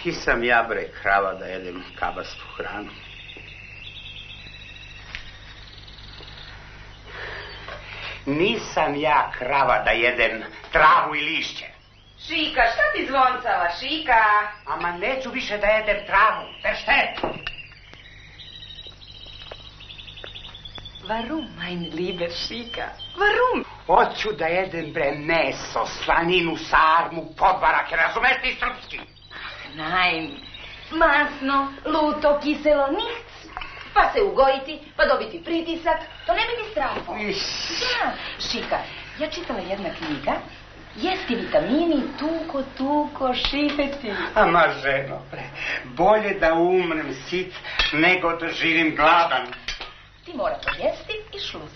Nisam ja, bre, krava da jedem kabastu hranu. Nisam ja krava da jedem travu i lišće. Šika, šta ti zvoncava, Šika? Ama neću više da jedem travu, versteht? Warum, mein lieber Šika? Warum? Hoću da jedem, bre, meso, slaninu, sarmu, podvarake, razumeš ti srpski? Nein, masno, luto, kiselo, nichts. Pa se ugojiti, pa dobiti pritisak, to ne bi ti strafo. Da, Šika, ja čitala jedna knjiga, jesti vitamini, tuko, šipeti. Ama, ženo, bre, bolje da umrem sit nego da živim gladan. Ti mora to jesti i šlus.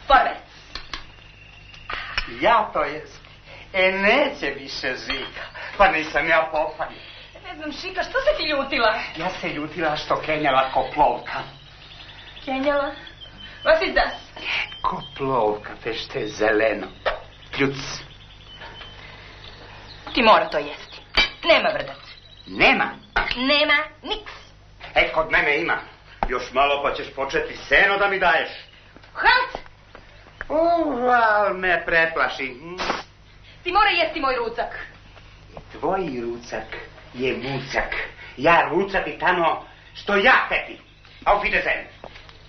Porvec. Ja to jest. Neće više Žika. Pa nisam ja popaljen. Ne znam, Šika, što se ti ljutila? Ja se ljutila što kenjala ko plovka. Kenjala? Was ist das? Ko plovka, te što je zeleno. Pljuc. Ti mora to jesti. Nema vrdac. Nema. Nema niks. Kod mene ima. Još malo pa ćeš početi seno da mi daješ. Halt! Al me preplaši. Ti mora jesti moj rucak. Tvoj rucak je mucak. Ja rucati tamo što ja teti. Auf Wiedersehen.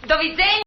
Doviđenja.